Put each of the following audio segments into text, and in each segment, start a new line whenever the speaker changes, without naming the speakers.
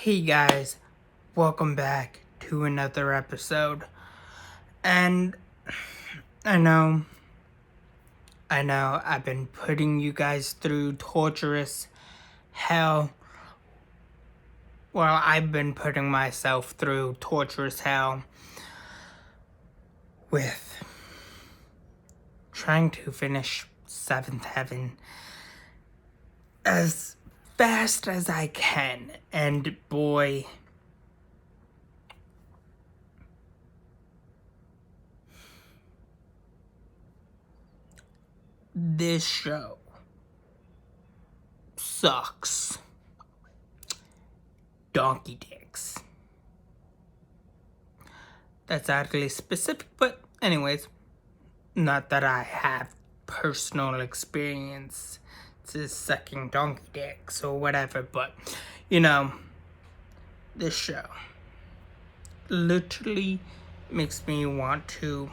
Hey guys, welcome back to another episode. And I know, I've been putting you guys through torturous hell. Well, I've been putting myself through torturous hell with trying to finish Seventh Heaven as fast as I can. And boy, this show sucks donkey dicks. That's oddly specific, but anyways, not that I have personal experience to sucking donkey dicks or whatever, but this show literally makes me want to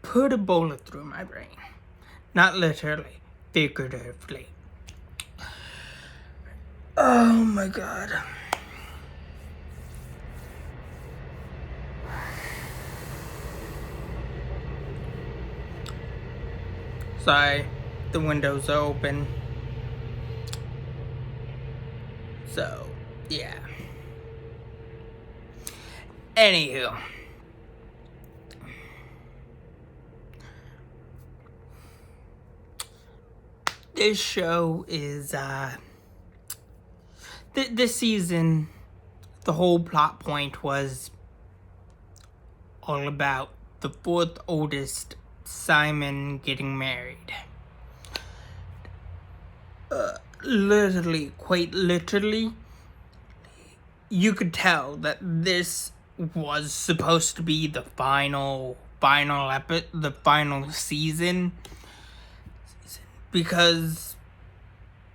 put a bullet through my brain. Not literally, figuratively. Oh my god. Sorry, the windows are open. So, yeah. Anywho. This show is, this season, the whole plot point was all about the fourth oldest Simon getting married. Quite literally, you could tell that this was supposed to be the final season, because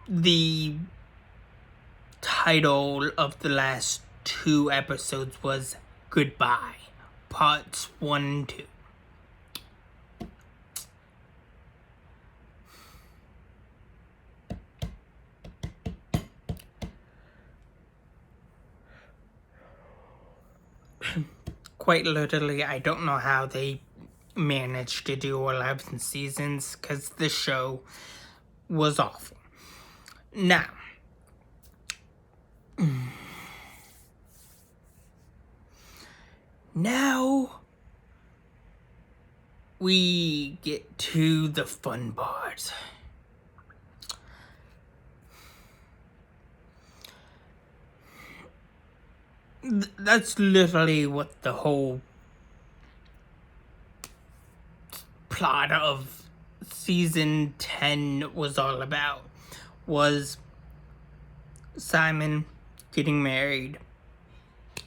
the title of the last two episodes was Goodbye, Parts 1 and 2. Quite literally, I don't know how they managed to do 11 seasons, because the show was awful. Now we get to the fun part. That's literally what the whole plot of season 10 was all about, was Simon getting married,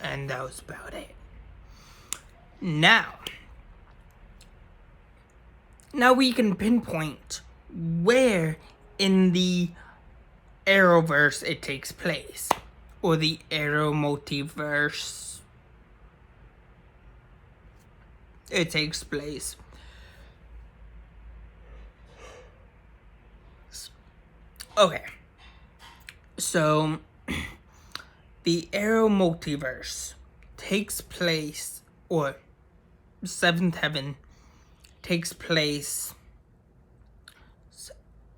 and that was about it. Now we can pinpoint where in the Arrowverse it takes place, or the Arrow multiverse it takes place. Okay, so the Arrow multiverse takes place, or Seventh Heaven takes place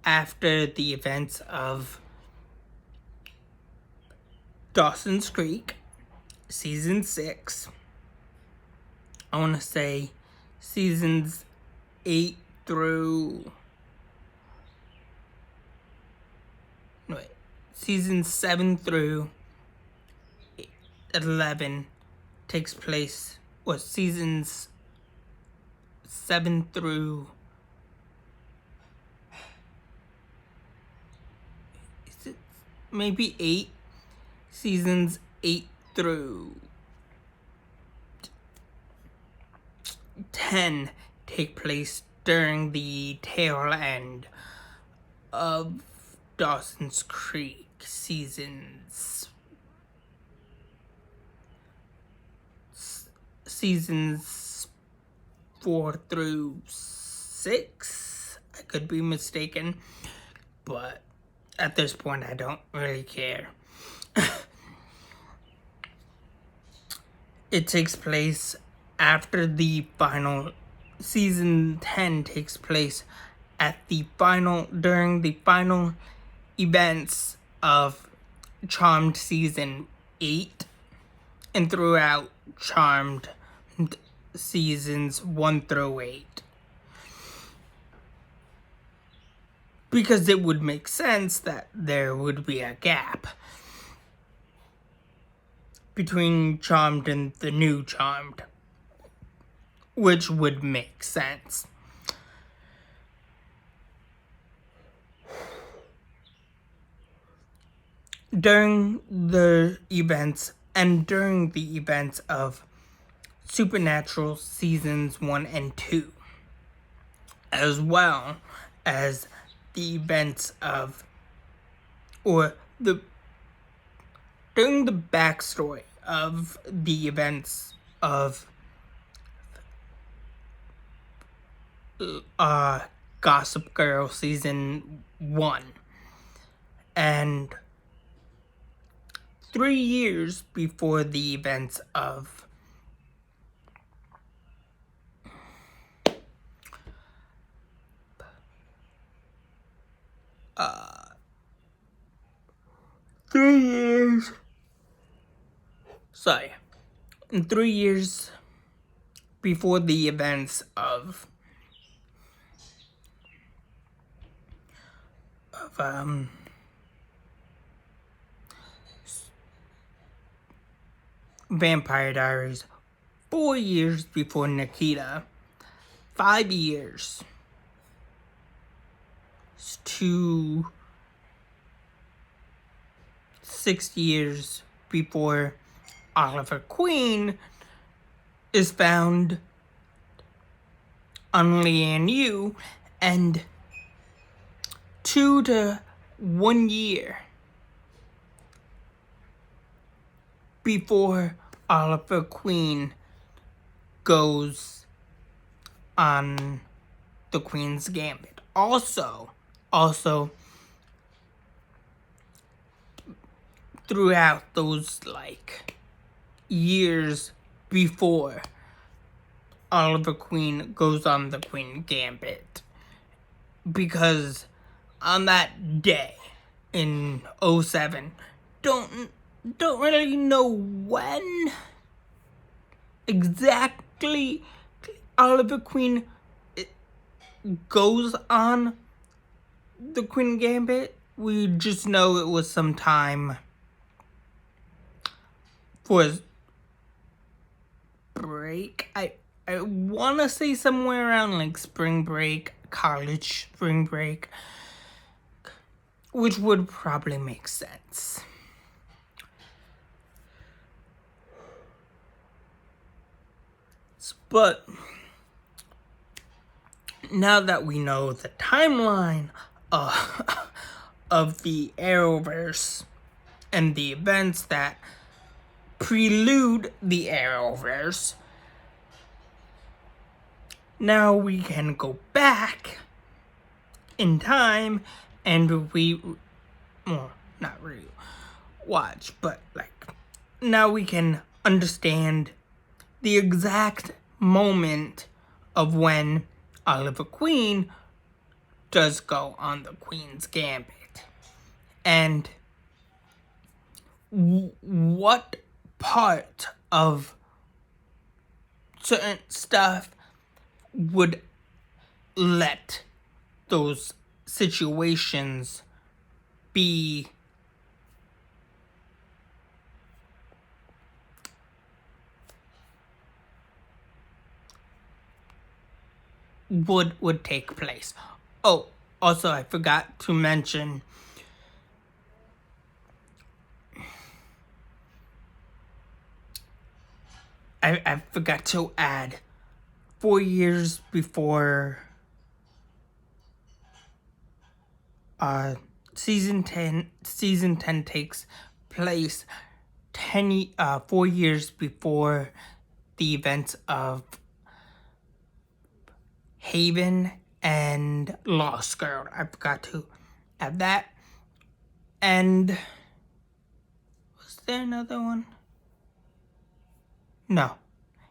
after the events of Dawson's Creek, season 6. I want to say seasons 8 through... Seasons 7 through 11 takes place, or seasons 7 through... Is it maybe 8? Seasons 8 through 10 take place during the tail end of Dawson's Creek, seasons 3 4 through 6. I could be mistaken, but at this point I don't really care. It takes place after the final. Season 10 takes place during the final events of Charmed Season 8 and throughout Charmed Seasons 1 through 8. Because it would make sense that there would be a gap between Charmed and the new Charmed, which would make sense. During the events of Supernatural Seasons 1 and 2, as well as the events of, during the backstory of the events of Gossip Girl Season 1, and 3 years before the events of 3 years. In 3 years before the events of Vampire Diaries, 4 years before Nikita, 5 years to 6 years before Oliver Queen is found on Lian Yu, and 2 to 1 year before Oliver Queen goes on the Queen's Gambit. Also, throughout those years before Oliver Queen goes on the Queen Gambit, because on that day in 2007, don't really know when exactly Oliver Queen goes on the Queen Gambit. We just know it was sometime for break. I want to say somewhere around spring break, college spring break, which would probably make sense. But now that we know the timeline of the Arrowverse and the events that prelude the Arrowverse, now we can go back in time and not really watch, but now we can understand the exact moment of when Oliver Queen does go on the Queen's Gambit, and what part of certain stuff would let those situations be would take place. Oh, also I forgot to mention I forgot to add 4 years before season 10 takes place, 4 years before the events of Haven, and Lost Girl. I forgot to add that. And was there another one? No.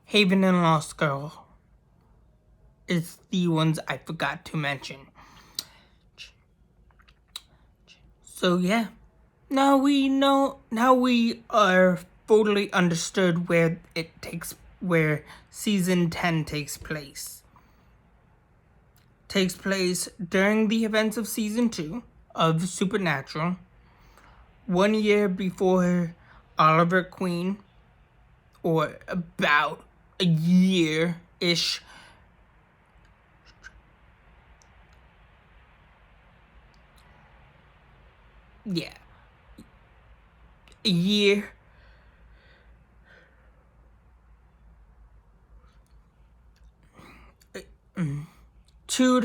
Haven and Lost Girl is the ones I forgot to mention. So yeah. Now we are fully understood where season 10 takes place. Takes place during the events of season 2 of Supernatural, 1 year before Oliver Queen, or about a year-ish. Yeah. A year. Two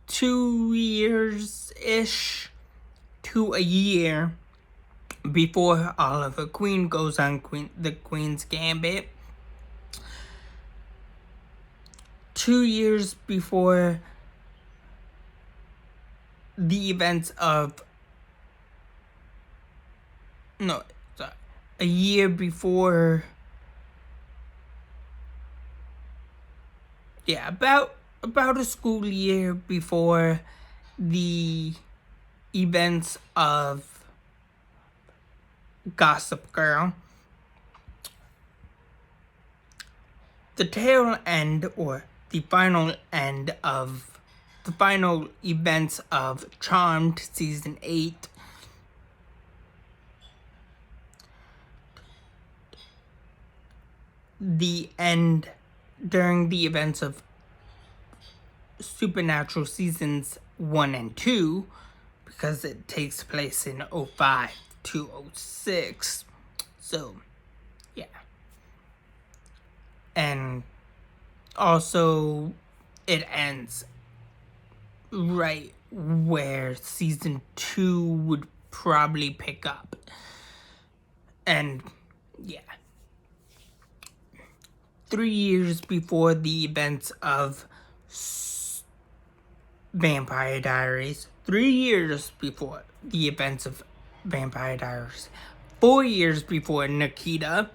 2 years-ish to a year before Oliver Queen goes on the Queen's Gambit. 2 years before the events of... No, sorry. A year before... Yeah, about a school year before the events of Gossip Girl. The tail end, or the final end of the final events of Charmed season 8. The end during the events of Supernatural seasons 1 and 2, because it takes place in 05 to 06. So, yeah. And also, it ends right where season 2 would probably pick up. And, yeah. 3 years before the events of Vampire Diaries. 3 years before the events of Vampire Diaries. 4 years before Nikita,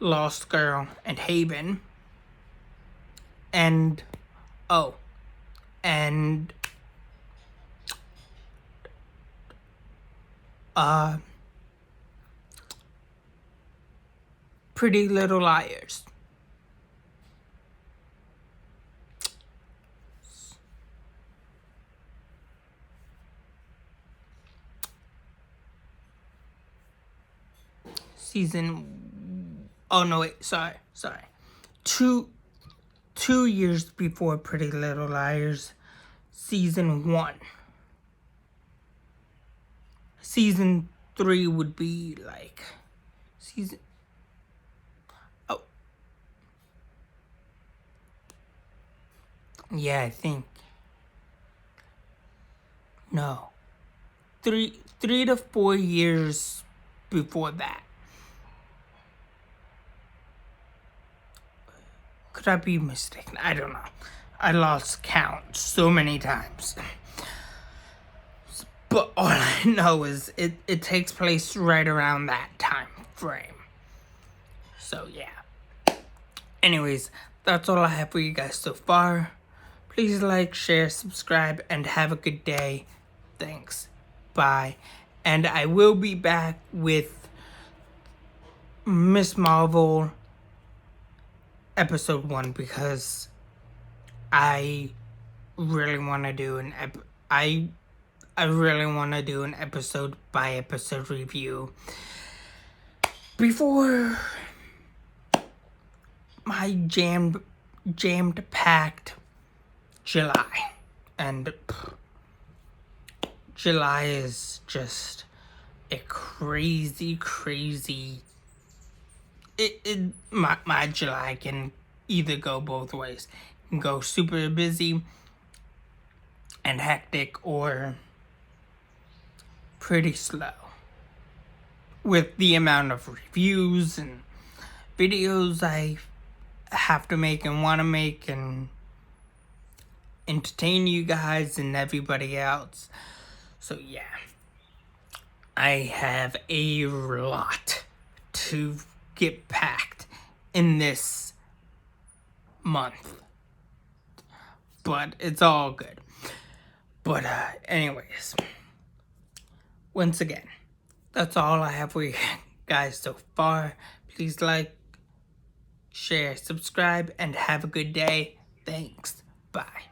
Lost Girl, and Haven. And, Pretty Little Liars. Sorry. 2 years before Pretty Little Liars, season 1. Season 3 would be like season... Oh. Yeah, I think. No. 3 to 4 years before that. Could I be mistaken? I don't know. I lost count so many times. But all I know is it takes place right around that time frame. So, yeah. Anyways, that's all I have for you guys so far. Please like, share, subscribe, and have a good day. Thanks. Bye. And I will be back with Miss Marvel episode 1 because I really want to do I really want to do an episode by episode review before my jammed packed July. And July is just a crazy my July can either go both ways. It can go super busy and hectic, or pretty slow. with the amount of reviews and videos I have to make and want to make and entertain you guys and everybody else. So yeah, I have a lot to get packed in this month, but it's all good. But anyways, once again, that's all I have for you guys so far. Please like, share, subscribe, and have a good day. Thanks. Bye.